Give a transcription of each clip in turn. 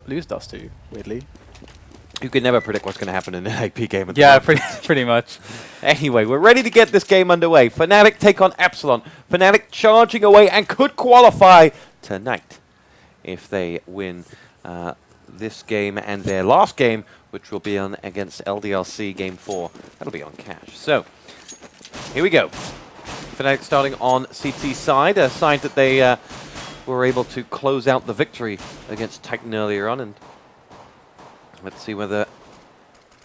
lose dust to, weirdly. You can never predict what's going to happen in an AP game. Yeah, pretty much. Anyway, we're ready to get this game underway. Fnatic take on Epsilon. Fnatic charging away and could qualify tonight if they win this game and their last game, which will be on against LDLC Game 4. That'll be on cash. So, here we go. Fnatic starting on CT side, a side that they were able to close out the victory against Titan earlier on. And let's see whether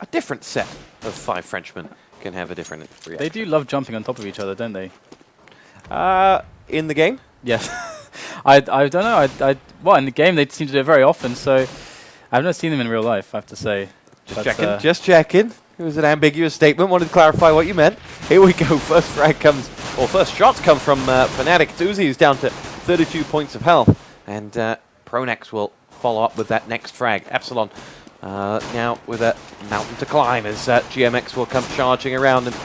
a different set of 5 Frenchmen can have a different reaction. They do love jumping on top of each other, don't they? In the game? Yes. I don't know. Well, in the game they seem to do it very often, so I've never seen them in real life, I have to say. Just checking. Just checking. It was an ambiguous statement. Wanted to clarify what you meant. Here we go. First frag comes, or first shots come from Fnatic. Uzi is down to 32 points of health, and Pronex will follow up with that next frag. Epsilon now with a mountain to climb as GMX will come charging around and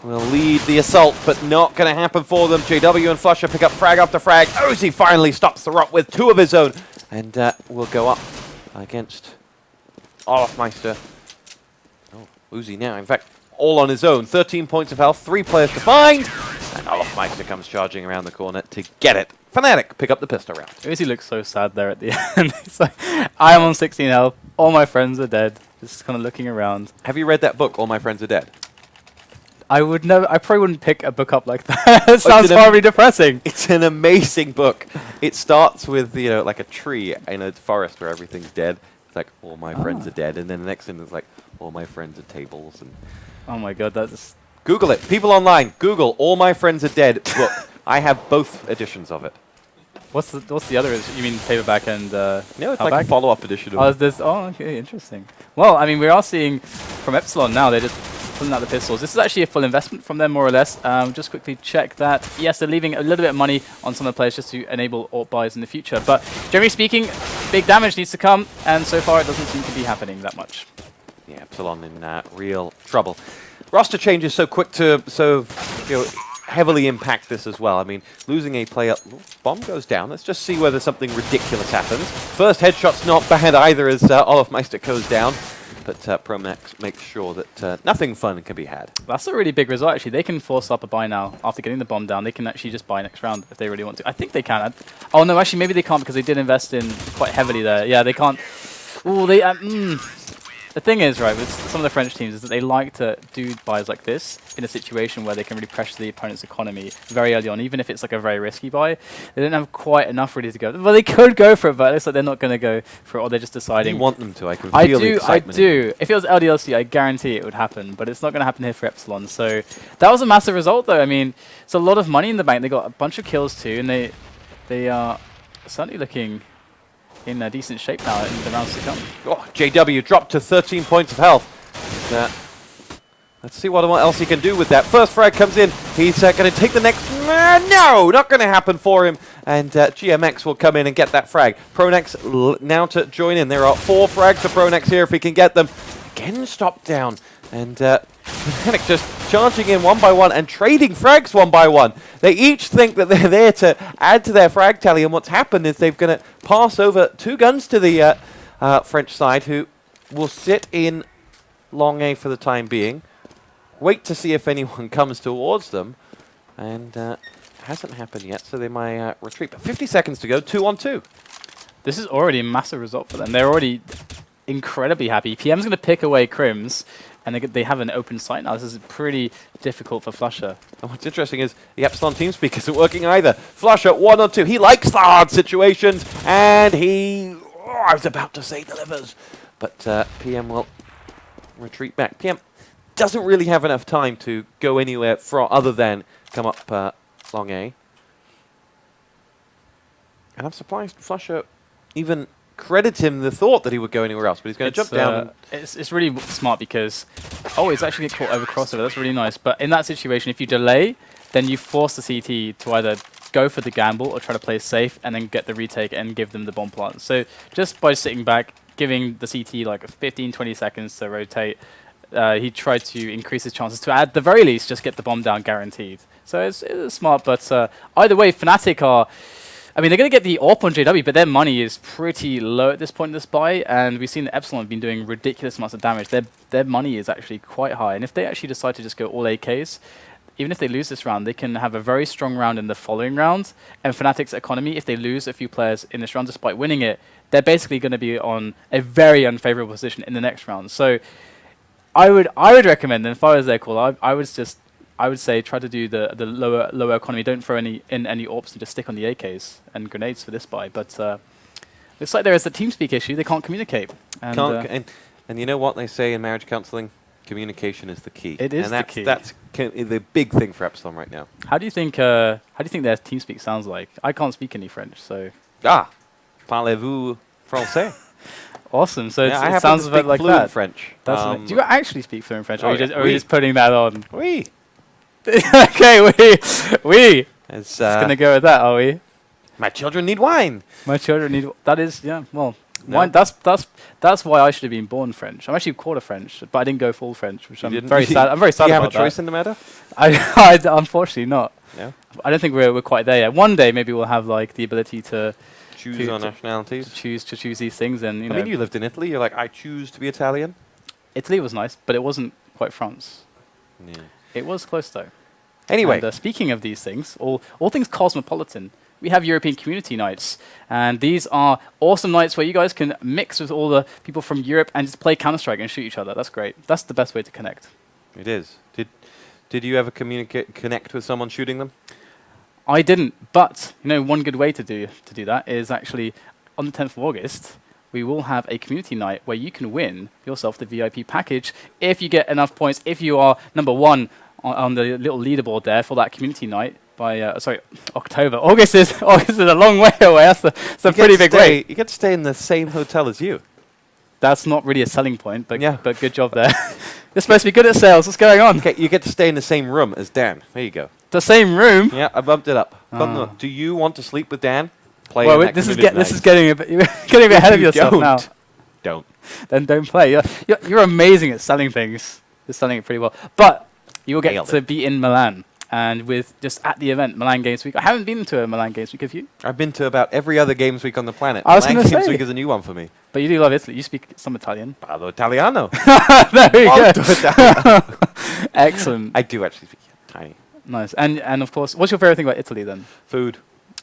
will lead the assault, but not going to happen for them. JW and Flusher pick up frag after frag. Uzi finally stops the rot with 2 of his own, and will go up against Olafmeister. Oh, Uzi now, in fact, all on his own. 13 points of health, 3 players to find, and Olafmeister comes charging around the corner to get it. Fnatic pick up the pistol round. Uzi looks so sad there at the end. He's like, I am on 16 health, all my friends are dead. Just kind of looking around. Have you read that book, All My Friends Are Dead? I probably wouldn't pick a book up like that. It sounds horribly depressing. It's an amazing book. It starts with, you know, like a tree in a forest where everything's dead. It's like, all my friends are dead. And then the next thing is like, all my friends are tables. And oh my god, that's... Google it. People online, Google All My Friends Are Dead book. I have both editions of it. What's the other? You mean paperback and No, it's hardback? like a follow-up edition of Oh, it. there's, oh, okay, interesting. Well, I mean, we are seeing from Epsilon now, they're just pulling out the pistols. This is actually a full investment from them, more or less. Just quickly check that. Yes, they're leaving a little bit of money on some of the players just to enable alt buys in the future. But generally speaking, big damage needs to come, and so far it doesn't seem to be happening that much. Yeah, Epsilon in real trouble. Roster changes so quick to heavily impact this as well. I mean, losing a player, bomb goes down. Let's just see whether something ridiculous happens. First headshot's not bad either as Olafmeister goes down, but Promax makes sure that nothing fun can be had. That's a really big result, actually. They can force up a buy now. After getting the bomb down, they can actually just buy next round if they really want to. I think they can. Oh, no, actually, maybe they can't because they did invest in quite heavily there. Yeah, they can't. Ooh, they... The thing is, right, with some of the French teams is that they like to do buys like this in a situation where they can really pressure the opponent's economy very early on, even if it's like a very risky buy. They don't have quite enough ready to go. Well, they could go for it, but it looks like they're not going to go for it, or they're just deciding. You want them to. I can feel the excitement. I do. If it was LDLC, I guarantee it would happen, but it's not going to happen here for Epsilon. So that was a massive result, though. I mean, it's a lot of money in the bank. They got a bunch of kills, too, and they are certainly looking in a decent shape now in the rounds to come. Oh, JW dropped to 13 points of health. And, let's see what else he can do with that. First frag comes in. He's going to take the next... no, not going to happen for him. And GMX will come in and get that frag. Pronex now to join in. There are 4 frags for Pronex here if he can get them. Again, stop down. And Fnatic just charging in one by one and trading frags one by one. They each think that they're there to add to their frag tally, and what's happened is they're going to pass over 2 guns to the French side, who will sit in long A for the time being, wait to see if anyone comes towards them, and hasn't happened yet, so they might retreat. But 50 seconds to go, 2-on-2. This is already a massive result for them. They're already incredibly happy. PM's going to pick away Crims, and they have an open site now. This is pretty difficult for Flusher. And what's interesting is the Epsilon TeamSpeak isn't working either. Flusher, 1-on-2. He likes the hard situations, and he... Oh, I was about to say delivers. But PM will retreat back. PM doesn't really have enough time to go anywhere other than come up long A. And I'm surprised Flusher even credits him the thought that he would go anywhere else, but he's going to jump down. It's really smart because, oh, it's actually get caught over crossover. That's really nice. But in that situation, if you delay, then you force the CT to either go for the gamble or try to play safe and then get the retake and give them the bomb plant. So just by sitting back, giving the CT like 15-20 seconds to rotate, he tried to increase his chances to, at the very least, just get the bomb down guaranteed. So it's smart, but either way, Fnatic are I mean, they're going to get the AWP on JW, but their money is pretty low at this point in this buy, and we've seen that Epsilon have been doing ridiculous amounts of damage. Their money is actually quite high, and if they actually decide to just go all AKs, even if they lose this round, they can have a very strong round in the following round. And Fnatic's economy, if they lose a few players in this round despite winning it, they're basically going to be on a very unfavorable position in the next round. So I would recommend, and if I was their call, I would say try to do the lower economy. Don't throw any AWPs and just stick on the AKs and grenades for this buy. But looks like there is a TeamSpeak issue. They can't communicate. And, and you know what they say in marriage counseling? Communication is the key. It is the key. That's the big thing for Epsilon right now. How do you think their TeamSpeak sounds like? I can't speak any French, so. Parlez-vous français? Awesome. So yeah, it sounds a bit like that. French. Do you actually speak fluent French, or are you oui. just putting that on? Oui. Okay, oui. It's gonna go with that, are we? My children need wine. My children need. That is, yeah. Well, No. wine. That's why I should have been born French. I'm actually quarter French, but I didn't go full French, which I'm very sad. I'm very sad about that. Do you have a choice in the matter? I unfortunately not. No. I don't think we're quite there yet. One day maybe we'll have like the ability to choose our nationalities. To choose these things, and you know. I mean, you lived in Italy. You're like, I choose to be Italian. Italy was nice, but it wasn't quite France. Yeah. It was close though. Anyway, and, speaking of these things, all things cosmopolitan, we have European community nights, and these are awesome nights where you guys can mix with all the people from Europe and just play Counter-Strike and shoot each other. That's great. That's the best way to connect. It is. Did you ever connect with someone shooting them? I didn't, but you know, one good way to do that is actually on the 10th of August. We will have a community night where you can win yourself the VIP package if you get enough points. If you are number one on the little leaderboard there for that community night by October. August is a long way away. That's a pretty big wait. You get to stay in the same hotel as you. That's not really a selling point, but yeah. But good job there. You're supposed to be good at sales. What's going on? Okay, you get to stay in the same room as Dan. There you go. The same room? Yeah, I bumped it up. Do you want to sleep with Dan? Well, this is getting a bit ahead of yourself now. Don't. Then don't play. You're amazing at selling things. You're selling it pretty well. But you will get to be in Milan. And with just at the event, Milan Games Week. I haven't been to a Milan Games Week, have you? I've been to about every other Games Week on the planet. I was going to say. Games Week is a new one for me. But you do love Italy. You speak some Italian. Parlo Italiano. There we go. Excellent. I do actually speak tiny. Nice. And of course, what's your favorite thing about Italy then? Food.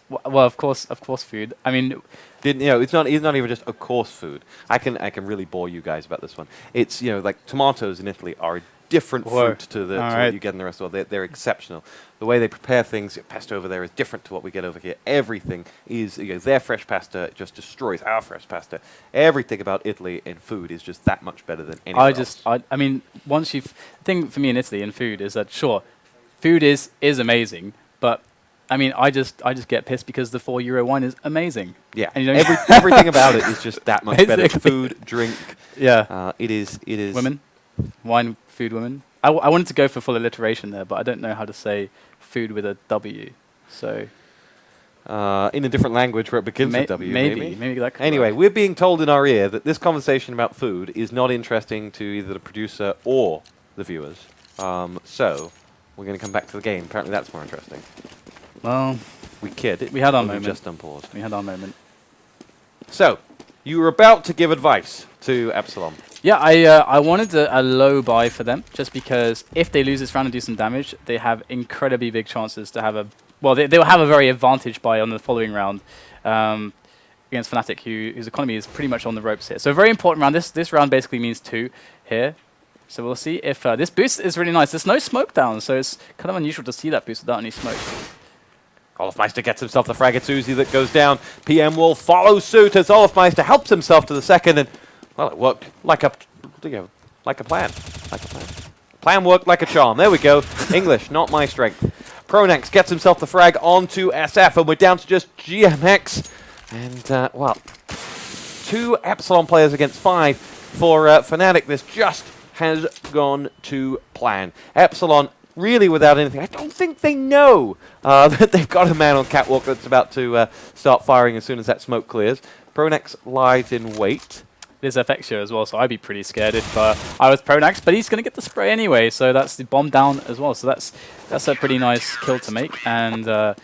Well, of course, food. I mean, it's not even just of course food. I can really bore you guys about this one. It's like tomatoes in Italy are a different fruit to what you get in the rest of the world. They're exceptional. The way they prepare things, pesto over there is different to what we get over here. Everything is their fresh pasta just destroys our fresh pasta. Everything about Italy and food is just that much better than anywhere else. I mean, the thing for me in Italy and food is that sure, food is amazing, but I mean, I just get pissed because the €4 wine is amazing. Yeah, and everything about it is just that much better. Food, drink. Yeah, it is. Women, wine, food, women. I wanted to go for full alliteration there, but I don't know how to say food with a W. So, in a different language where it begins with W. Maybe that. Could anyway, work. We're being told in our ear that this conversation about food is not interesting to either the producer or the viewers. So we're going to come back to the game. Apparently, that's more interesting. Well, we kid. We had our moment. Just unpaused. We had our moment. So, you were about to give advice to Epsilon. Yeah, I wanted a low buy for them, just because if they lose this round and do some damage, they have incredibly big chances to have they will have a very advantage buy on the following round against Fnatic, whose economy is pretty much on the ropes here. So a very important round. This round basically means 2 here. So we'll see if this boost is really nice. There's no smoke down, so it's kind of unusual to see that boost without any smoke. Olofmeister gets himself the frag. It's Uzi that goes down. PM will follow suit as Olofmeister helps himself to the second, and well, it worked like a plan. Plan worked like a charm. There we go. English, not my strength. Pronax gets himself the frag onto SF, and we're down to just GMX. And, well, 2 Epsilon players against 5 for Fnatic. This just has gone to plan. Epsilon really without anything. I don't think they know that they've got a man on catwalk that's about to start firing as soon as that smoke clears. Pronax lies in wait. There's FX here as well, so I'd be pretty scared if I was Pronax, but he's going to get the spray anyway, so that's the bomb down as well. So that's a pretty nice kill to make, and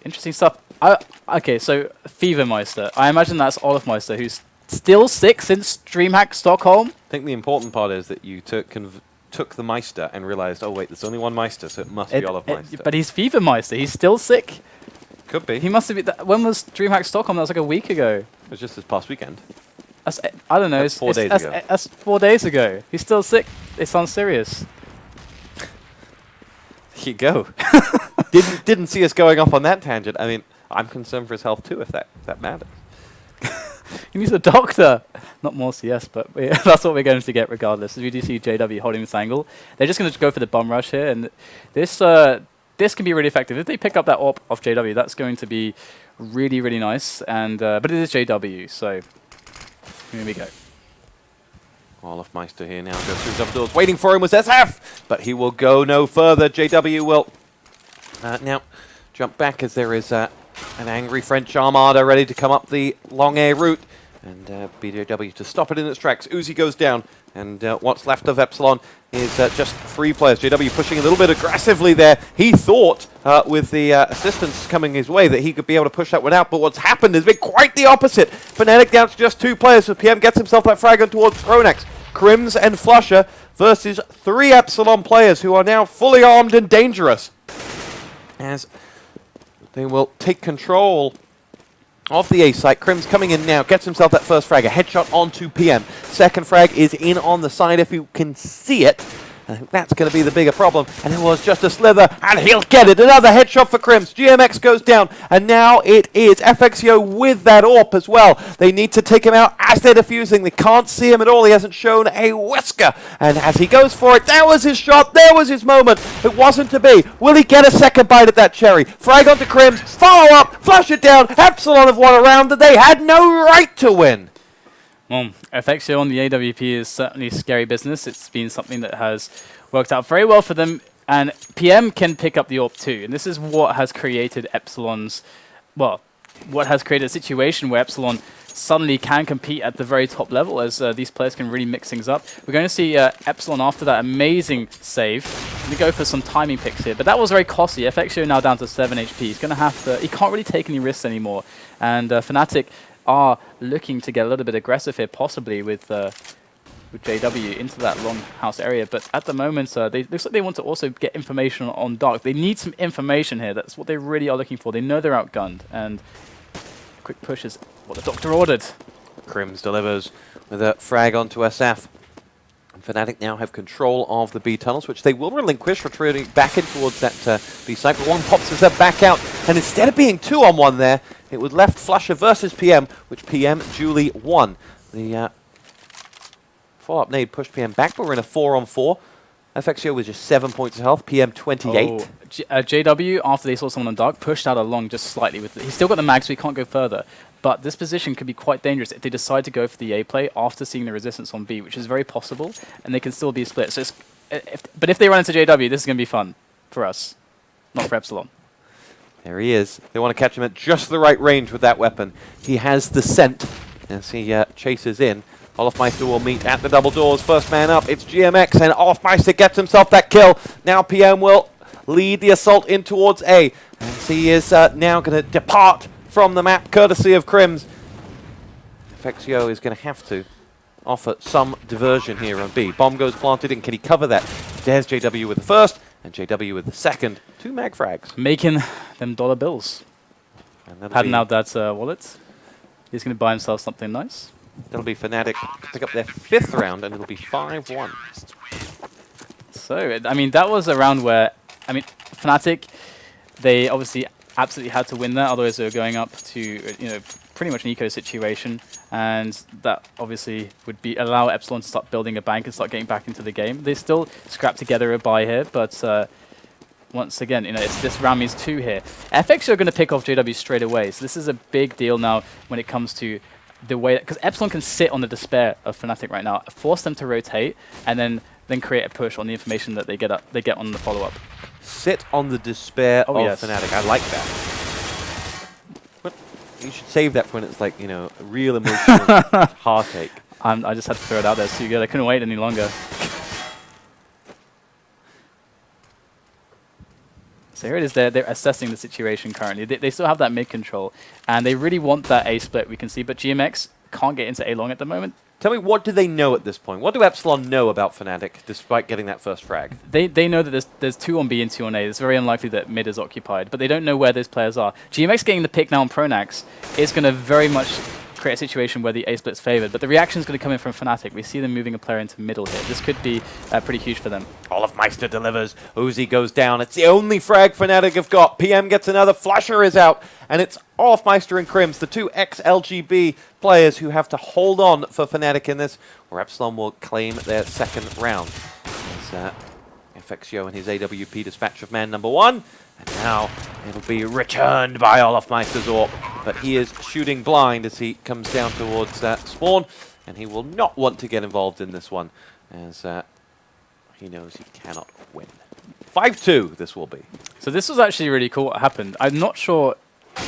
interesting stuff. Okay, so Fevermeister. I imagine that's Olafmeister, who's still sick since DreamHack Stockholm. I think the important part is that you took the Meister and realized, oh wait, there's only one Meister, so it must be Olaf Meister. But he's Fevermeister. He's still sick. Could be. He must have been. When was DreamHack Stockholm? That was like a week ago. It was just this past weekend. I don't know. That's 4 days ago. That's 4 days ago. He's still sick. It sounds serious. Here you go. didn't see us going off on that tangent. I mean, I'm concerned for his health too, if that matters. He needs a doctor. Not more CS, but that's what we're going to get regardless. As we do see JW holding this angle. They're just going to go for the bomb rush here, and this can be really effective. If they pick up that AWP off JW, that's going to be really, really nice. And but it is JW, so here we go. Olaf Meister here now goes through double doors. Waiting for him was SF, but he will go no further. JW will now jump back as there is an angry French armada ready to come up the long A route. And BJW to stop it in its tracks. Uzi goes down, and what's left of Epsilon is just 3 players. JW pushing a little bit aggressively there. He thought, with the assistance coming his way, that he could be able to push that one out, but what's happened has been quite the opposite. Fnatic down to just 2 players, so PM gets himself that frag on towards Kronax. Crims and Flusher versus 3 Epsilon players who are now fully armed and dangerous. As they will take control of the A site. Crims coming in now, gets himself that first frag, a headshot onto PM. Second frag is in on the side if you can see it. I think that's going to be the bigger problem. And it was just a slither, and he'll get it. Another headshot for Crims. GMX goes down, and now it is FXIO with that AWP as well. They need to take him out as they're defusing. They can't see him at all. He hasn't shown a whisker. And as he goes for it, there was his shot. There was his moment. It wasn't to be. Will he get a second bite at that cherry? Frag onto Crims. Follow up. Flush it down. Epsilon have won a round that they had no right to win. Well, FXIO on the AWP is certainly scary business. It's been something that has worked out very well for them, and PM can pick up the AWP too. And this is what has created Epsilon's, well, what has created a situation where Epsilon suddenly can compete at the very top level as these players can really mix things up. We're going to see Epsilon after that amazing save. We go for some timing picks here, but that was very costly. FXIO now down to 7 HP. He's going to have to, he can't really take any risks anymore. And Fnatic are looking to get a little bit aggressive here, possibly with JW into that long house area. But at the moment, they looks like they want to also get information on Dark. They need some information here. That's what they really are looking for. They know they're outgunned, and quick push is what the doctor ordered. Crims delivers with a frag onto SF. And Fnatic now have control of the B tunnels, which they will relinquish, retreating back in towards that B site. But one pops himself back out, and instead of being 2-on-1 there, it was left Flusher versus PM, which PM duly won. The follow-up nade pushed PM back, but we're in a 4-on-4. FXIO was just 7 points of health, PM 28. Oh, JW, after they saw someone on Dark, pushed out along just slightly. He's still got the mag, so he can't go further. But this position could be quite dangerous if they decide to go for the A play after seeing the resistance on B, which is very possible, and they can still be split. So but if they run into JW, this is going to be fun for us, not for Epsilon. There he is. They want to catch him at just the right range with that weapon. He has the scent as he chases in. Olafmeister will meet at the double doors. First man up, it's GMX, and Olafmeister gets himself that kill. Now PM will lead the assault in towards A. And he is now going to depart from the map, courtesy of Crims. FXIO is going to have to offer some diversion here on B. Bomb goes planted, and can he cover that? There's JW with the first, and JW with the second. 2 mag frags. Making them dollar bills. Padding out that wallet. He's going to buy himself something nice. That'll be Fnatic pick up their 5th round, and it'll be 5-1. So, I mean, that was a round where, I mean, Fnatic, they obviously absolutely had to win that, otherwise they were going up to, you know, pretty much an eco situation, and that obviously would be allow Epsilon to start building a bank and start getting back into the game. They still scrap together a buy here, but once again, you know, it's this round means 2 here. FX are going to pick off JW straight away, so this is a big deal now when it comes to the way, because Epsilon can sit on the despair of Fnatic right now, force them to rotate, and then create a push on the information that they get on the follow-up. Sit on the despair of yes. Fnatic. I like that. But you should save that for when it's like, you know, a real emotional heartache. I just had to throw it out there. It's too good. I couldn't wait any longer. So here it is. They're assessing the situation currently. They still have that mid control, and they really want that A split. We can see, but GMX can't get into A long at the moment. Tell me, what do they know at this point? What do Epsilon know about Fnatic, despite getting that first frag? They know that there's 2 on B and 2 on A. It's very unlikely that mid is occupied, but they don't know where those players are. GMX getting the pick now on Pronax is going to very much create a situation where the A split's favored, but the reaction is going to come in from Fnatic. We see them moving a player into middle here. This could be pretty huge for them. Olofmeister delivers. Uzi goes down. It's the only frag Fnatic have got. PM gets another. Flusher is out. And it's Olofmeister and Crims, the 2 ex-LGB players who have to hold on for Fnatic in this, where Epsilon will claim their second round. As FXio and his AWP dispatch of man number 1. And now it'll be returned by Olofmeister's AWP. But he is shooting blind as he comes down towards spawn. And he will not want to get involved in this one, as he knows he cannot win. 5-2 this will be. So this was actually really cool what happened. I'm not sure.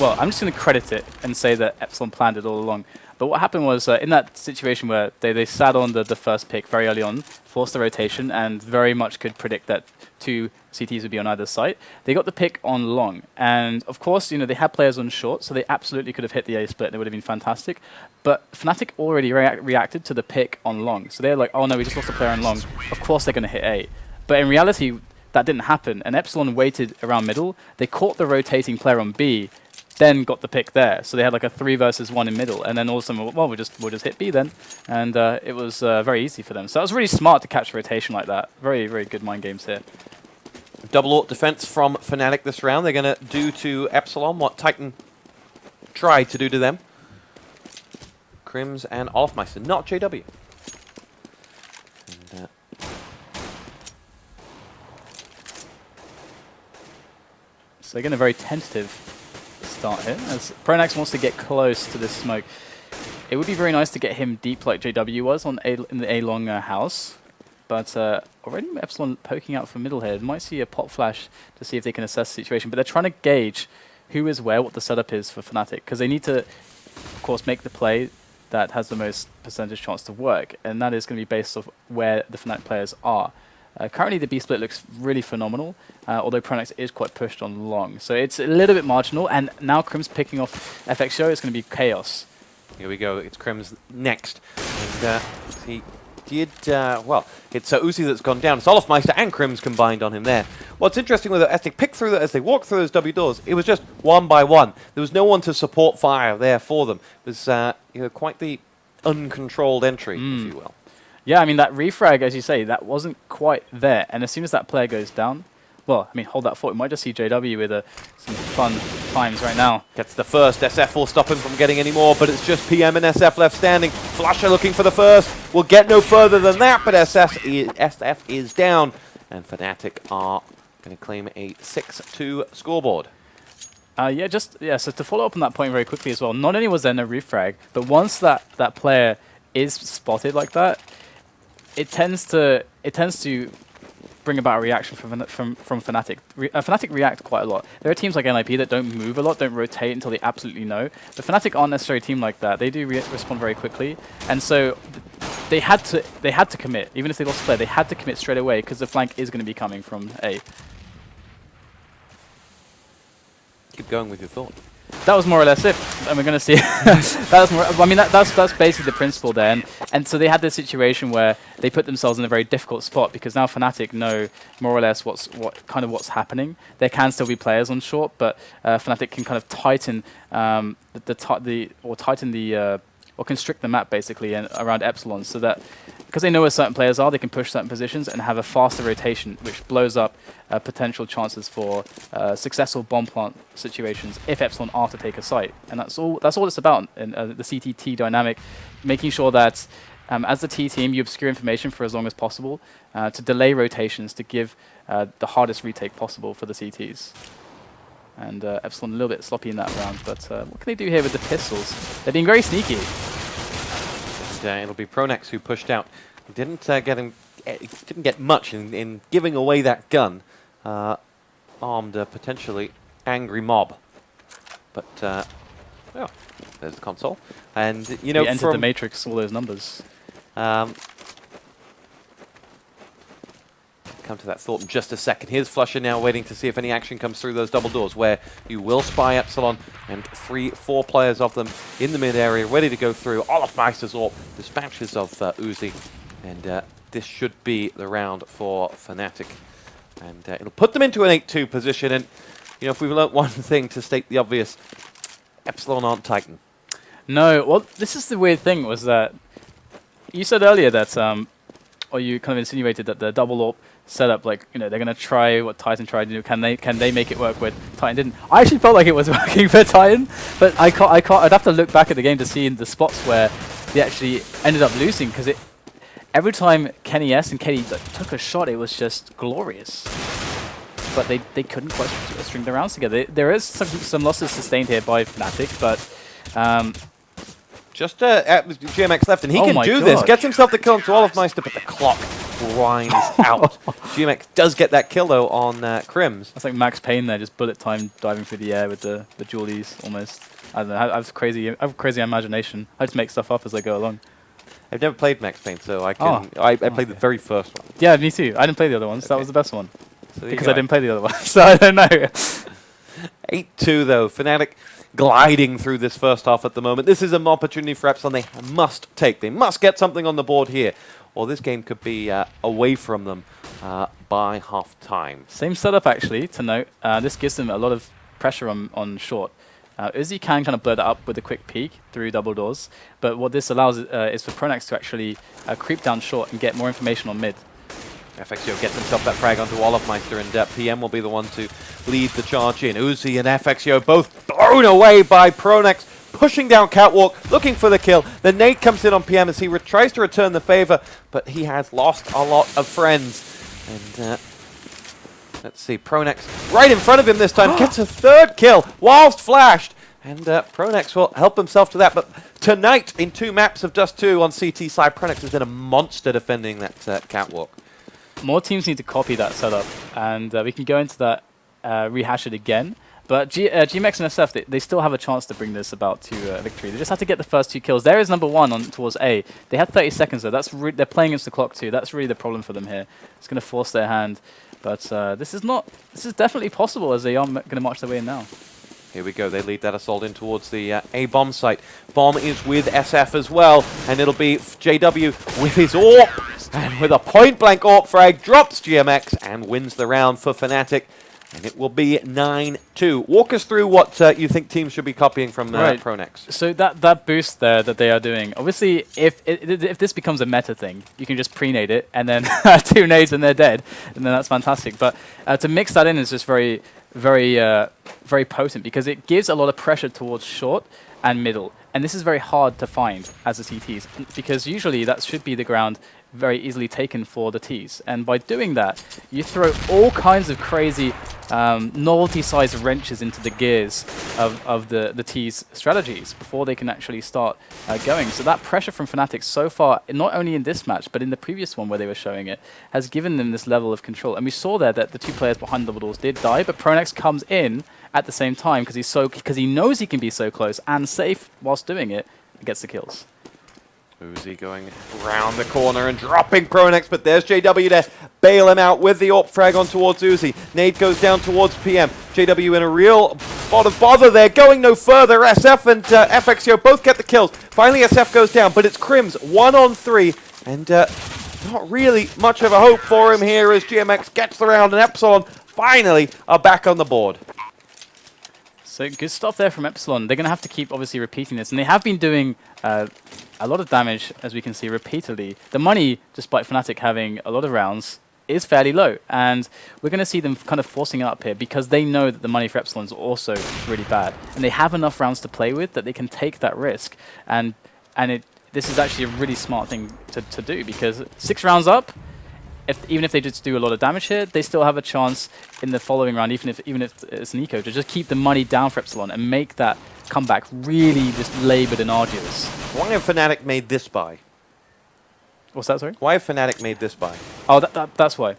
Well, I'm just going to credit it and say that Epsilon planned it all along. But what happened was, in that situation where they sat on the first pick very early on, forced the rotation, and very much could predict that 2 CTs would be on either site, they got the pick on long. And of course, you know, they had players on short, so they absolutely could have hit the A split, and it would have been fantastic. But Fnatic already reacted to the pick on long. So they're like, oh no, we just lost a player on long. Of course they're going to hit A. But in reality, that didn't happen. And Epsilon waited around middle. They caught the rotating player on B, then got the pick there. So they had like a 3 versus 1 in middle, and then all of a sudden, well, we'll just hit B then. And it was very easy for them. So that was really smart to catch a rotation like that. Very, very good mind games here. Double AWP defense from Fnatic this round. They're going to do to Epsilon what Titan tried to do to them. Crims and Olofmeister, not JW. And, so again, a very tentative start here, as Pronax wants to get close to this smoke. It would be very nice to get him deep like JW was in the A-long house, but already Epsilon poking out from middle here. Might see a pop flash to see if they can assess the situation, but they're trying to gauge who is where, what the setup is for Fnatic, because they need to, of course, make the play that has the most percentage chance to work, and that is going to be based off where the Fnatic players are. Currently, the B split looks really phenomenal, although Pronax is quite pushed on long. So it's a little bit marginal, and now Crim's picking off FXO. It's going to be chaos. Here we go. It's Crim's next. And he did, well, it's Uzi that's gone down. It's Olofmeister and Crim's combined on him there. What's interesting with it, as they pick through, as they walk through those W doors, it was just 1 by 1. There was no one to support fire there for them. It was you know, quite the uncontrolled entry, if you will. Yeah, I mean, that refrag, as you say, that wasn't quite there. And as soon as that player goes down, well, I mean, hold that thought. We might just see JW with some fun times right now. Gets the first. SF will stop him from getting any more, but it's just PM and SF left standing. Flusher looking for the first. Will get no further than that, but SF is down. And Fnatic are going to claim a 6-2 scoreboard. So to follow up on that point very quickly as well, not only was there no refrag, but once that player is spotted like that, it tends to bring about a reaction from Fnatic. Fnatic react quite a lot. There are teams like NIP that don't move a lot, don't rotate until they absolutely know. But Fnatic aren't necessarily a team like that. They do respond very quickly, and so they had to commit. Even if they lost the player, they had to commit straight away because the flank is going to be coming from A. Keep going with your thought. That was more or less it, and we're going to see. That's basically the principle there, and so they had this situation where they put themselves in a very difficult spot because now Fnatic know more or less what's happening. There can still be players on short, but Fnatic can kind of tighten or constrict the map basically around Epsilon, so that because they know where certain players are, they can push certain positions and have a faster rotation, which blows up potential chances for successful bomb plant situations if Epsilon are to take a site. And that's all it's about in the CTT dynamic, making sure that as the T team, you obscure information for as long as possible to delay rotations to give the hardest retake possible for the CTs. And Epsilon a little bit sloppy in that round, but what can they do here with the pistols? They're being very sneaky. And it'll be Pronax who pushed out. Didn't get much in giving away that gun. Armed a potentially angry mob. But yeah, there's the console. And you know, he entered the matrix, all those numbers. come to that thought in just a second. Here's Flusher now waiting to see if any action comes through those double doors, where you will spy Epsilon and 3-4 players of them in the mid area ready to go through. Olaf Meister's AWP, dispatches of Uzi, and this should be the round for Fnatic. And it'll put them into an 8-2 position, and you know, if we've learnt one thing, to state the obvious, Epsilon aren't Titan. No, well, this is the weird thing, was that you said earlier that, or you kind of insinuated that the double AWP setup, like, you know, they're going to try what Titan tried to do. Can they make it work where Titan didn't? I actually felt like it was working for Titan, but I can't. I'd have to look back at the game to see in the spots where they actually ended up losing, because every time Kenny S and Kenny took a shot, it was just glorious. But they couldn't quite string the rounds together. There is some losses sustained here by Fnatic, but just GMX left, and he can do this. Gets himself the kill onto Olaf Meister, but the clock winds out. GMX does get that kill, though, on Crims. That's like Max Payne there, just bullet time diving through the air with the dualies, almost. I don't know, I have crazy imagination. I just make stuff up as I go along. I've never played Max Payne, so I can. I played the very first one. Yeah, me too. I didn't play the other ones. Okay. That was the best one. So because I didn't play the other one, so I don't know. 8-2 though. Fnatic gliding through this first half at the moment. This is an opportunity for Epsilon they must take. They must get something on the board here, or this game could be away from them by half time. Same setup actually, to note. This gives them a lot of pressure on short. Uzi can kind of blur that up with a quick peek through double doors, but what this allows is for Pronax to actually creep down short and get more information on mid. FXio gets himself that frag onto Olaf Meister, and PM will be the one to lead the charge in. Uzi and FXio both thrown away by Pronax, pushing down Catwalk, looking for the kill. The nade comes in on PM as he tries to return the favor, but he has lost a lot of friends. And let's see, Pronax right in front of him this time, gets a third kill whilst flashed. And Pronax will help himself to that. But tonight, in 2 maps of Dust 2 on CT side, Pronax has been a monster defending that Catwalk. More teams need to copy that setup, and we can go into that, rehash it again. But GMX and SF, they still have a chance to bring this about to victory. They just have to get the first 2 kills. There is number 1 on towards A. They have 30 seconds though. They're playing against the clock too. That's really the problem for them here. It's going to force their hand. But this is definitely possible, as they are going to march their way in now. Here we go, they lead that assault in towards the A bomb site. Bomb is with SF as well, and it'll be JW with his AWP, and with a point-blank AWP frag, drops GMX and wins the round for Fnatic, and it will be 9-2. Walk us through what you think teams should be copying from Pronax. So that boost there that they are doing, obviously, if this becomes a meta thing, you can just pre-nade it, and then 2 nades and they're dead, and then that's fantastic. But to mix that in is just very potent, because it gives a lot of pressure towards short and middle, and this is very hard to find as a CTs, because usually that should be the ground very easily taken for the Ts, and by doing that you throw all kinds of crazy novelty-sized wrenches into the gears of the Ts' strategies before they can actually start going. So that pressure from Fnatic so far, not only in this match but in the previous one where they were showing it, has given them this level of control. And we saw there that the 2 players behind double doors did die, but Pronax comes in at the same time because he knows he can be so close and safe whilst doing it, and gets the kills. Uzi going round the corner and dropping Pronax, but there's JW to bail him out with the AWP frag on towards Uzi. Nade goes down towards PM. JW in a real spot of bother there, going no further. SF and FXio both get the kills. Finally SF goes down, but it's Crims 1-on-3, and not really much of a hope for him here as GMX gets the round, and Epsilon finally are back on the board. So good stuff there from Epsilon. They're going to have to keep obviously repeating this, and they have been doing a lot of damage, as we can see, repeatedly. The money, despite Fnatic having a lot of rounds, is fairly low, and we're going to see them kind of forcing it up here because they know that the money for Epsilon is also really bad, and they have enough rounds to play with that they can take that risk. And this is actually a really smart thing to do, because 6 rounds up, even if they just do a lot of damage here, they still have a chance in the following round, even if it's an eco, to just keep the money down for Epsilon and make that comeback really just laboured and arduous. Why have Fnatic made this buy? What's that, sorry? Why have Fnatic made this buy? Oh, that's why.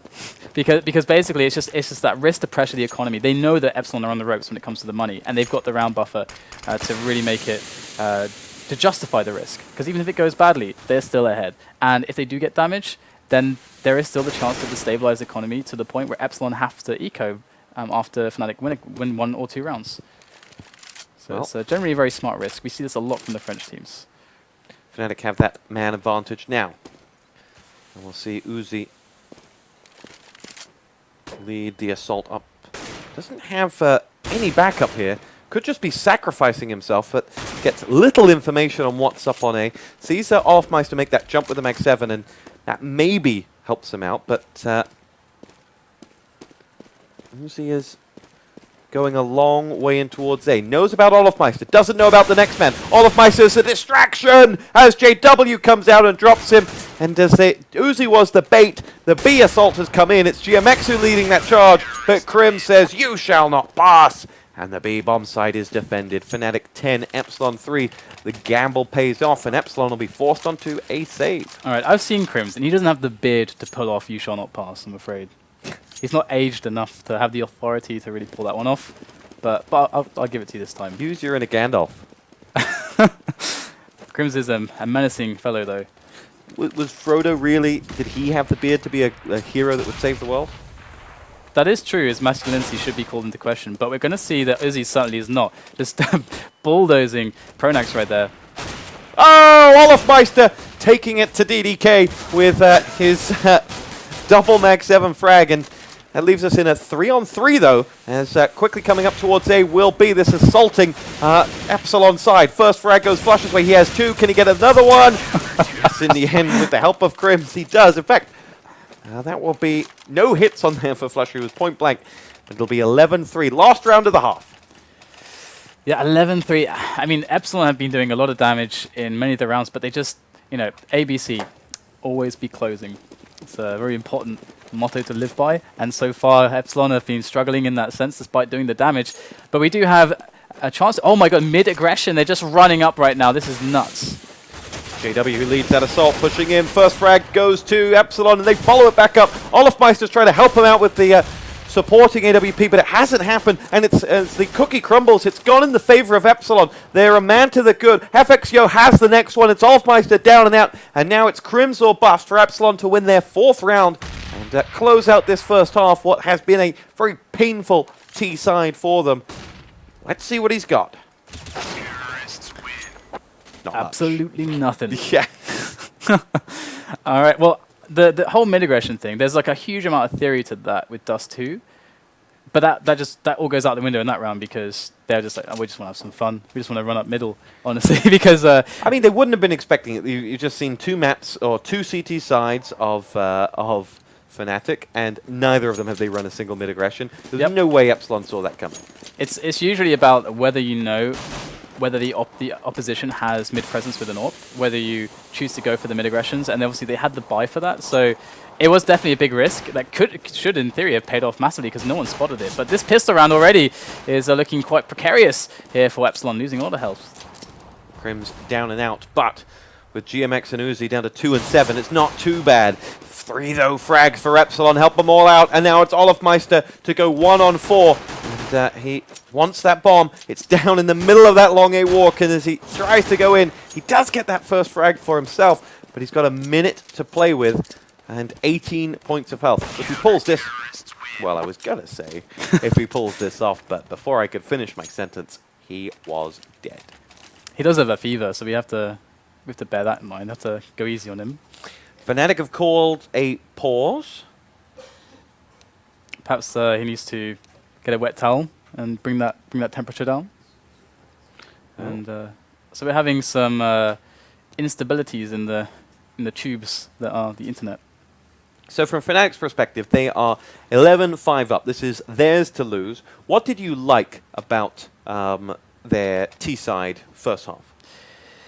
because basically it's just that risk to pressure the economy. They know that Epsilon are on the ropes when it comes to the money, and they've got the round buffer to really make it to justify the risk. Because even if it goes badly, they're still ahead. And if they do get damage, then there is still the chance to destabilize the economy to the point where Epsilon have to eco after Fnatic win 1 or 2 rounds. So it's generally a very smart risk. We see this a lot from the French teams. Fnatic have that man advantage now. And we'll see Uzi lead the assault up. Doesn't have any backup here. Could just be sacrificing himself, but gets little information on what's up on A. Sees Olofmeister make that jump with the Mag 7, and that maybe helps him out, but Uzi is going a long way in towards A. Knows about Olofmeister, doesn't know about the next man. Olofmeister is a distraction as JW comes out and drops him. And as Uzi was the bait, the B assault has come in. It's GMX leading that charge, but Krim says, "You shall not pass." And the B bomb side is defended. Fnatic 10, Epsilon 3. The gamble pays off, and Epsilon will be forced onto a save. All right, I've seen Crims, and he doesn't have the beard to pull off "You shall not pass," I'm afraid. He's not aged enough to have the authority to really pull that one off. But I'll give it to you this time. Use your inner Gandalf. Crims is a menacing fellow, though. Was Frodo really, did he have the beard to be a hero that would save the world? That is true, his masculinity should be called into question, but we're going to see that Uzi certainly is not. Just bulldozing Pronax right there. Oh, Olofmeister taking it to DDK with his double Mag 7 frag, and that leaves us in a 3-on-3 though, as quickly coming up towards A will be this assaulting Epsilon side. First frag goes Flush's way, he has 2, can he get another one? Yes, in the end, with the help of Crims, he does. In fact, that will be no hits on there for Flush, who was point blank. It'll be 11-3, last round of the half. Yeah, 11-3. I mean, Epsilon have been doing a lot of damage in many of the rounds, but they just, you know, ABC, always be closing. It's a very important motto to live by, and so far Epsilon have been struggling in that sense despite doing the damage. But we do have a chance. Oh my god, mid-aggression, they're just running up right now. This is nuts. JW who leads that assault, pushing in. First frag goes to Epsilon, and they follow it back up. Olofmeister's trying to help him out with the supporting AWP, but it hasn't happened, and it's as the cookie crumbles, it's gone in the favor of Epsilon. They're a man to the good. FXYO has the next one. It's Olofmeister down and out, and now it's Crims or bust for Epsilon to win their 4th round and close out this first half, what has been a very painful T side for them. Let's see what he's got. Not Absolutely nothing. Yeah. All right, well, the whole mid-aggression thing, there's like a huge amount of theory to that with Dust 2. But that all goes out the window in that round because they're just like, oh, we just want to have some fun. We just want to run up middle, honestly, because... I mean, they wouldn't have been expecting it. You've just seen 2 maps, or 2 CT sides of Fnatic, and neither of them have they run a single mid-aggression. There's no way Epsilon saw that coming. It's usually about whether you know whether the opposition has mid-presence with an AWP, whether you choose to go for the mid-aggressions, and obviously they had the buy for that, so it was definitely a big risk that should, in theory, have paid off massively because no one spotted it. But this pistol round already is looking quite precarious here for Epsilon, losing a lot of health. Crims down and out, but with GMX and Uzi down to 2 and 7, it's not too bad. 3 though frags for Epsilon, help them all out, and now it's Olofmeister to go 1-on-4. And he wants that bomb. It's down in the middle of that long A walk, and as he tries to go in, he does get that first frag for himself, but he's got a minute to play with and 18 points of health. If he pulls this, well, I was gonna say if he pulls this off, but before I could finish my sentence, he was dead. He does have a fever, so we have to bear that in mind. Have to go easy on him. Fnatic have called a pause. Perhaps he needs to get a wet towel and bring that temperature down. And so we're having some instabilities in the tubes that are the internet. So from Fnatic's perspective, they are 11-5 up. This is theirs to lose. What did you like about their T-side first half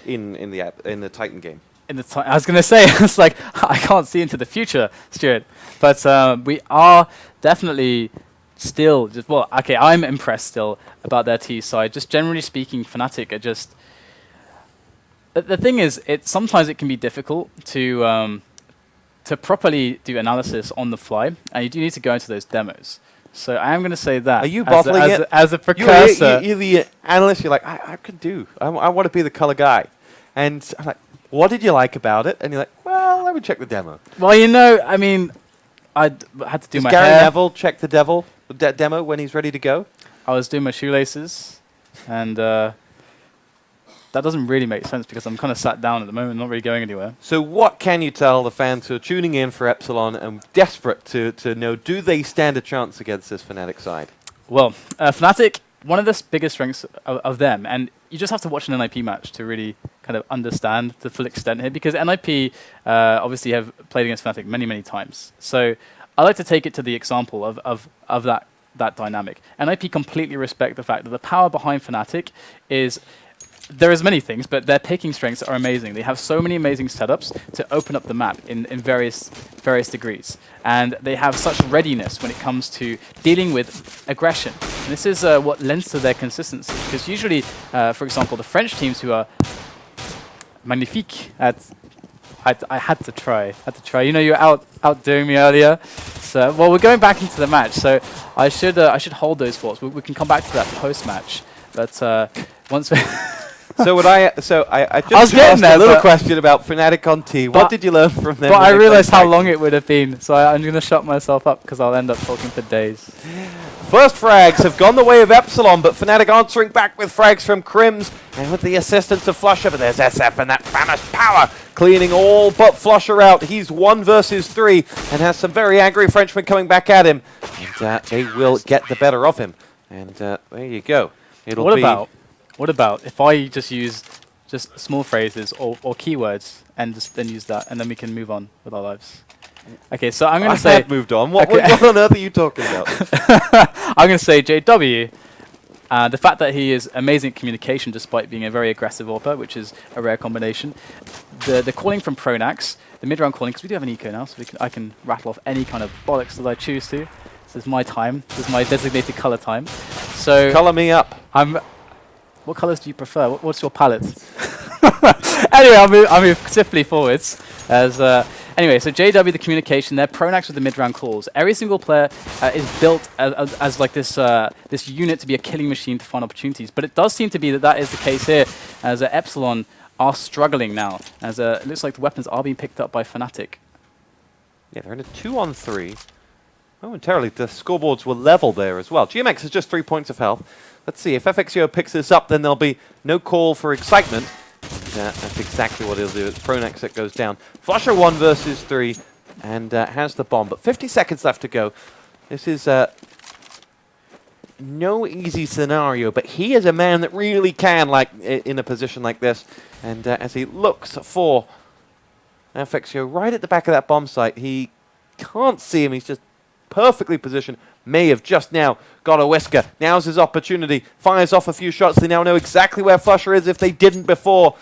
in the Titan game? I was going to say, it's like, I can't see into the future, Stuart. But we are definitely still, I'm impressed still about their T side. Just generally speaking, Fnatic are just... The thing is, sometimes it can be difficult to properly do analysis on the fly, and you do need to go into those demos. So I am going to say that. Are you bottling it? As a precursor. You're the analyst, you're like, I could do. I want to be the color guy. And I'm like, what did you like about it? And you're like, well, let me check the demo. Well, you know, I mean, I had to do Does my Gary hair. Neville check the demo when he's ready to go? I was doing my shoelaces, and that doesn't really make sense because I'm kind of sat down at the moment, not really going anywhere. So what can you tell the fans who are tuning in for Epsilon and desperate to know, do they stand a chance against this Fnatic side? Well, Fnatic, one of the biggest strengths of them, and you just have to watch an NIP match to really kind of understand the full extent here, because NIP obviously have played against Fnatic many, many times. So I like to take it to the example of that dynamic. NIP completely respect the fact that the power behind Fnatic is, there is many things, but their picking strengths are amazing. They have so many amazing setups to open up the map in various degrees. And they have such readiness when it comes to dealing with aggression. And this is what lends to their consistency. Because usually, for example, the French teams who are magnifique at... I had to try. You know, you were outdoing me earlier. So, well, we're going back into the match. So I should hold those thoughts. We can come back to that post-match. But once we... So I just was getting asked there, a little but- question about Fnatic on T. What did you learn from them? But when I they realized played how back? long it would have been, so I'm going to shut myself up because I'll end up talking for days. First frags have gone the way of Epsilon, but Fnatic answering back with frags from Crims and with the assistance of Flusher. But there's SF and that famished power cleaning all but Flusher out. He's 1 versus 3 and has some very angry Frenchmen coming back at him. And they will get the better of him. And there you go. What about if I just use just small phrases or keywords and just then use that, and then we can move on with our lives? Okay, so I'm going to say... I have moved on. What on earth are you talking about? I'm going to say JW. The fact that he is amazing at communication despite being a very aggressive AWPer, which is a rare combination. The calling from Pronax, the mid-round calling, because we do have an eco now, so I can rattle off any kind of bollocks that I choose to. This is my time. This is my designated color time. So Color me up. What colors do you prefer? What's your palette? Anyway, I'll move swiftly forwards. Anyway, so JW, the communication, they're Pronax with the mid-round calls. Every single player is built as like this unit to be a killing machine to find opportunities. But it does seem to be that is the case here, as Epsilon are struggling now, as it looks like the weapons are being picked up by Fnatic. Yeah, they're in a 2-on-3. Momentarily, the scoreboards were level there as well. GMX has just 3 points of health. Let's see, if FXO picks this up, then there'll be no call for excitement. That's exactly what he'll do. It's Pronax that goes down. Flusher 1 versus 3 and has the bomb, but 50 seconds left to go. This is no easy scenario, but he is a man that really can, like, in a position like this. And as he looks for FXO right at the back of that bomb site, he can't see him. He's just perfectly positioned. May have just now got a whisker. Now's his opportunity. Fires off a few shots. They now know exactly where Flusher is if they didn't before.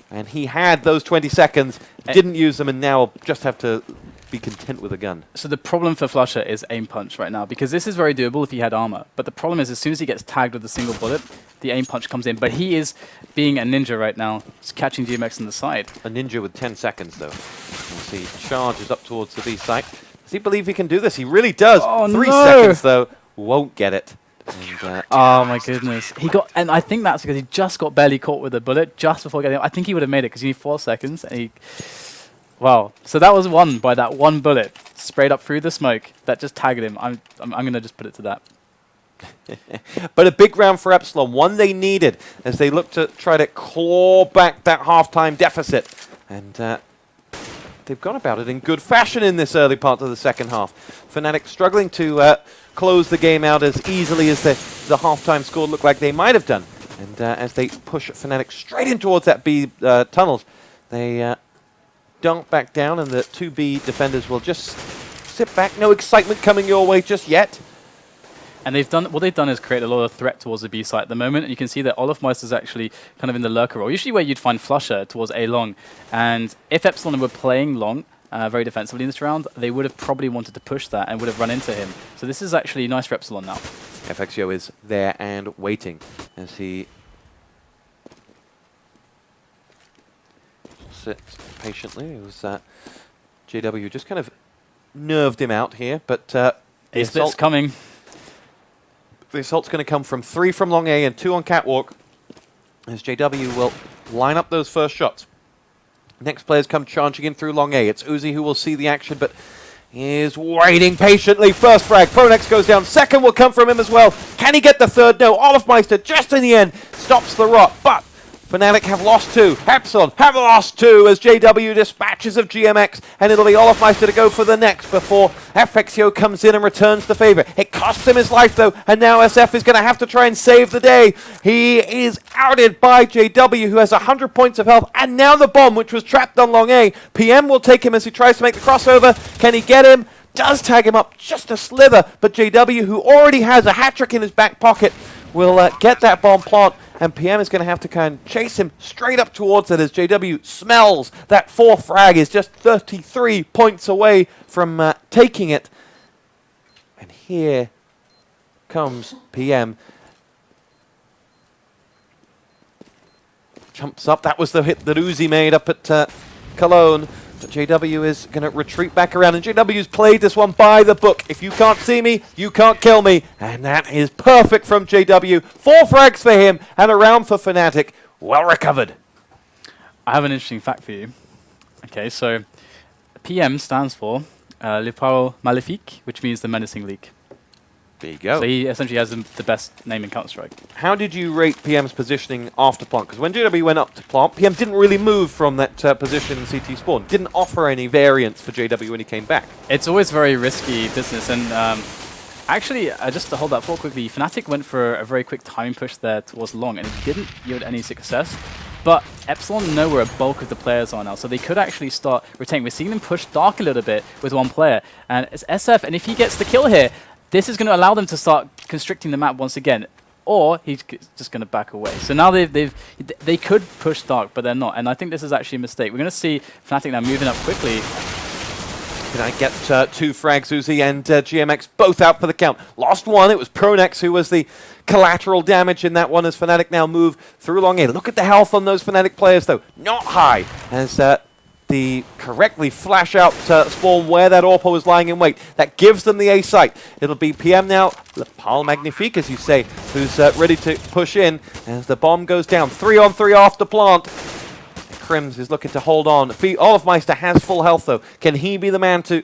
And he had those 20 seconds, didn't use them, and now will just have to be content with a gun. So the problem for Flusher is aim punch right now, because this is very doable if he had armor. But the problem is as soon as he gets tagged with a single bullet, the aim punch comes in. But he is being a ninja right now, just catching GMX on the side. A ninja with 10 seconds, though. We'll see. Charges up towards the B site. Does he believe he can do this? He really does. Oh, 3 no. seconds, though. Won't get it. And, oh my goodness. And I think that's because he just got barely caught with a bullet just before getting... I think he would have made it because you need 4 seconds. And wow. So that was won by that one bullet sprayed up through the smoke that just tagged him. I'm going to just put it to that. But a big round for Epsilon, one they needed as they look to try to claw back that half-time deficit. And they've gone about it in good fashion in this early part of the second half. Fnatic struggling to close the game out as easily as the half-time score looked like they might have done. And as they push Fnatic straight in towards that B tunnels, they don't back down, and the 2B defenders will just sit back. No excitement coming your way just yet. And what they've done is create a lot of threat towards the B site at the moment. And you can see that Olofmeister is actually kind of in the lurker role, usually where you'd find Flusher towards A long. And if Epsilon were playing long, very defensively in this round, they would have probably wanted to push that and would have run into him. So this is actually nice for Epsilon now. FXO is there and waiting as he sits patiently. It was JW just kind of nerved him out here, but A-split's coming. The assault's going to come from 3 from long A and 2 on catwalk as JW will line up those first shots. Next players come charging in through long A. It's Uzi who will see the action, but he is waiting patiently. First frag, Pronex goes down. Second will come from him as well. Can he get the third? No, Olofmeister just in the end stops the rot, but Fnatic have lost 2. Epsilon have lost 2 as JW dispatches of GMX, and it'll be Olofmeister to go for the next before FXio comes in and returns the favor. It costs him his life though, and now SF is going to have to try and save the day. He is outed by JW, who has 100 points of health, and now the bomb, which was trapped on long A. PM will take him as he tries to make the crossover. Can he get him? Does tag him up just a slither, but JW, who already has a hat-trick in his back pocket, will get that bomb plant, and PM is going to have to kind of chase him straight up towards it as JW smells that 4th frag, is just 33 points away from taking it. And here comes PM. Jumps up. That was the hit that Uzi made up at Cologne. But JW is going to retreat back around, and JW's played this one by the book. If you can't see me, you can't kill me. And that is perfect from JW. 4 frags for him, and a round for Fnatic. Well recovered. I have an interesting fact for you. Okay, so PM stands for Le Parole Maléfique, which means the menacing leak. There you go. So he essentially has the best name in Counter-Strike. How did you rate PM's positioning after plant? Because when JW went up to plant, PM didn't really move from that position in CT spawn. Didn't offer any variance for JW when he came back. It's always very risky business, and actually, just to hold that thought quickly, Fnatic went for a very quick timing push there towards long, and it didn't yield any success. But Epsilon know where a bulk of the players are now, so they could actually start retaining. We're seeing them push dark a little bit with one player, and it's SF, and if he gets the kill here, this is going to allow them to start constricting the map once again, or he's just going to back away. So now they could push dark, but they're not, and I think this is actually a mistake. We're going to see Fnatic now moving up quickly. Can I get 2 frags, Uzi and GMX both out for the count? Lost 1, it was Pronex who was the collateral damage in that one as Fnatic now move through long A. Look at the health on those Fnatic players though, not high, as the correctly flash out spawn where that Orpo is lying in wait. That gives them the A site. It'll be PM now, Le Parle Magnifique as you say, who's ready to push in as the bomb goes down. 3-on-3 after plant. Crims is looking to hold on. Olofmeister has full health though. Can he be the man to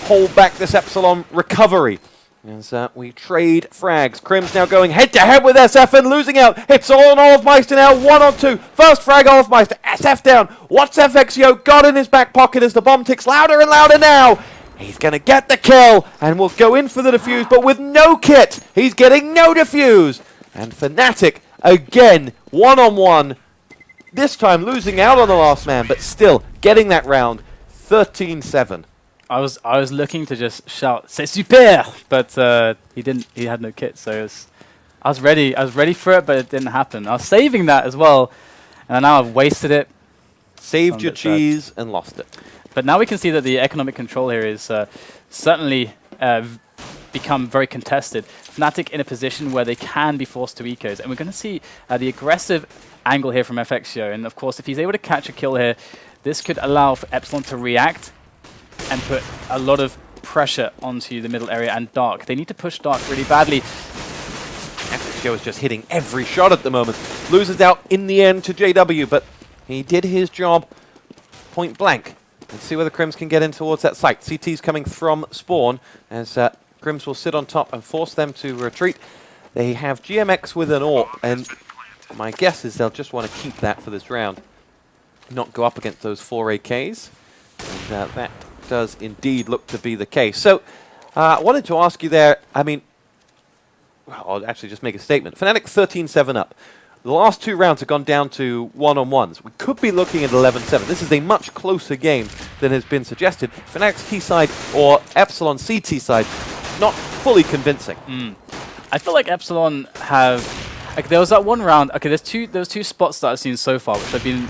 hold back this Epsilon recovery? As we trade frags. Crims now going head-to-head with SF and losing out. It's all on Olofmeister now, 1-on-2. First frag Olofmeister, SF down. What's FXio got in his back pocket as the bomb ticks louder and louder now? He's going to get the kill and will go in for the defuse, but with no kit. He's getting no defuse. And Fnatic, again, 1-on-1. This time losing out on the last man, but still getting that round, 13-7. I was looking to just shout "C'est super," but he didn't. He had no kit, so I was ready for it, but it didn't happen. I was saving that as well, and now I've wasted it. Saved your cheese and lost it. But now we can see that the economic control here is certainly become very contested. Fnatic in a position where they can be forced to ecos, and we're going to see the aggressive angle here from FXio. And of course, if he's able to catch a kill here, this could allow for Epsilon to react and put a lot of pressure onto the middle area and dark. They need to push dark really badly. FXio is just hitting every shot at the moment. Loses out in the end to JW, but he did his job point blank. Let's see whether Crims can get in towards that site. CT's coming from spawn as Crims will sit on top and force them to retreat. They have GMX with an AWP, and my guess is they'll just want to keep that for this round. Not go up against those 4 AKs. And that does indeed look to be the case. So, I wanted to ask you there, I mean, well, I'll actually just make a statement. Fnatic 13-7 up. The last 2 rounds have gone down to 1-on-1s. We could be looking at 11-7. This is a much closer game than has been suggested. Fnatic's T side or Epsilon CT side, not fully convincing. I feel like Epsilon have, like, there was that one round. Okay, there's two spots that I've seen so far, which I've been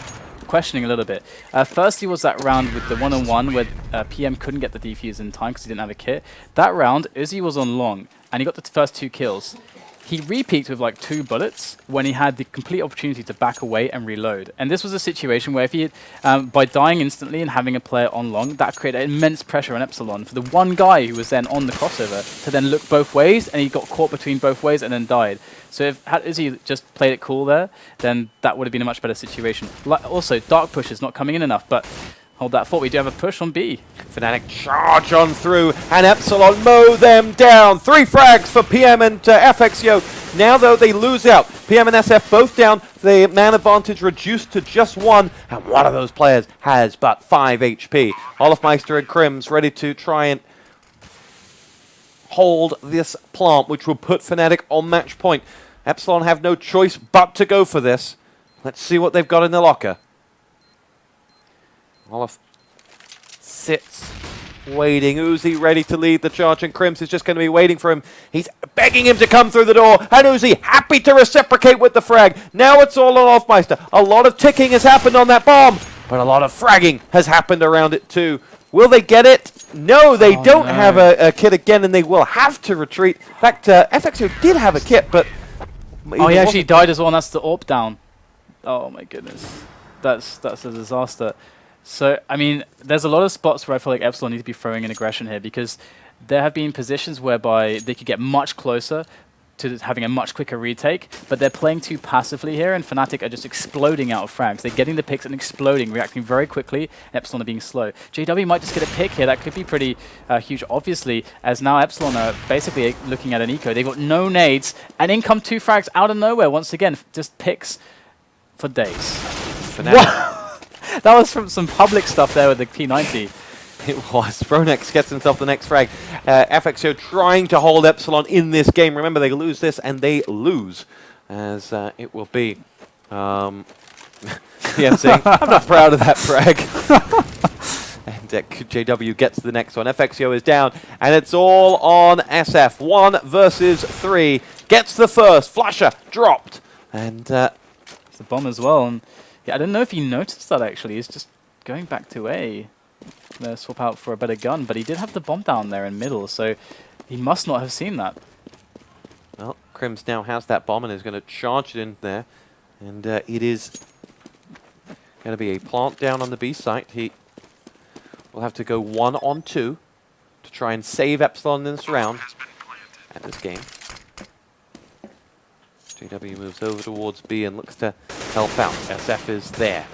questioning a little bit. Firstly was that round with the 1-on-1 where PM couldn't get the defuse in time because he didn't have a kit. That round, Uzi was on long, and he got the first 2 kills. he re-peaked with like 2 bullets when he had the complete opportunity to back away and reload. And this was a situation where if he had, by dying instantly and having a player on long, that created immense pressure on Epsilon for the one guy who was then on the crossover to then look both ways, and he got caught between both ways and then died. So if Izzy just played it cool there, then that would have been a much better situation. Also, Dark Push is not coming in enough, but hold that thought, we do have a push on B. Fnatic charge on through, and Epsilon mow them down. 3 frags for PM and FXIO. Now, though, they lose out. PM and SF both down. The man advantage reduced to just 1, and one of those players has but 5 HP. Olafmeister and Crims ready to try and hold this plant, which will put Fnatic on match point. Epsilon have no choice but to go for this. Let's see what they've got in the locker. Olaf sits, waiting. Uzi ready to lead the charge, and Crims is just going to be waiting for him. He's begging him to come through the door, and Uzi happy to reciprocate with the frag. Now it's all on Olafmeister. A lot of ticking has happened on that bomb, but a lot of fragging has happened around it too. Will they get it? No, they don't have a kit again, and they will have to retreat. In fact, FXO did have a kit, but... Oh, he actually died as well, and that's the AWP down. Oh my goodness. That's a disaster. So, I mean, there's a lot of spots where I feel like Epsilon need to be throwing in aggression here, because there have been positions whereby they could get much closer to having a much quicker retake, but they're playing too passively here, and Fnatic are just exploding out of frags. They're getting the picks and exploding, reacting very quickly, and Epsilon are being slow. JW might just get a pick here. That could be pretty huge, obviously, as now Epsilon are basically looking at an eco. They've got no nades, and in come 2 frags out of nowhere. Once again, just picks for days. Fnatic. That was from some public stuff there with the P90. It was. Fronex gets himself the next frag. FXO trying to hold Epsilon in this game. Remember, they lose this, and they lose, as it will be. PMC, I'm not proud of that frag. And JW gets the next one. FXO is down, and it's all on SF. 1 versus 3. Gets the first. Flasher dropped. And it's the bomb as well. And yeah, I don't know if he noticed that, actually. He's just going back to A. Swap out for a better gun, but he did have the bomb down there in middle, so he must not have seen that. Well, Crims now has that bomb and is going to charge it in there, and it is going to be a plant down on the B site. He will have to go 1 on 2 to try and save Epsilon in this round at this game. JW moves over towards B and looks to help out. SF is there.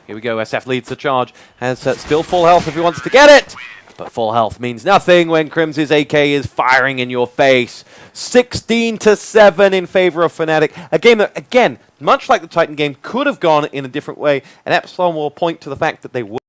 Here we go, SF leads the charge, has still full health if he wants to get it, but full health means nothing when Crims' AK is firing in your face. 16-7 in favor of Fnatic, a game that, again, much like the Titan game, could have gone in a different way, and Epsilon will point to the fact that they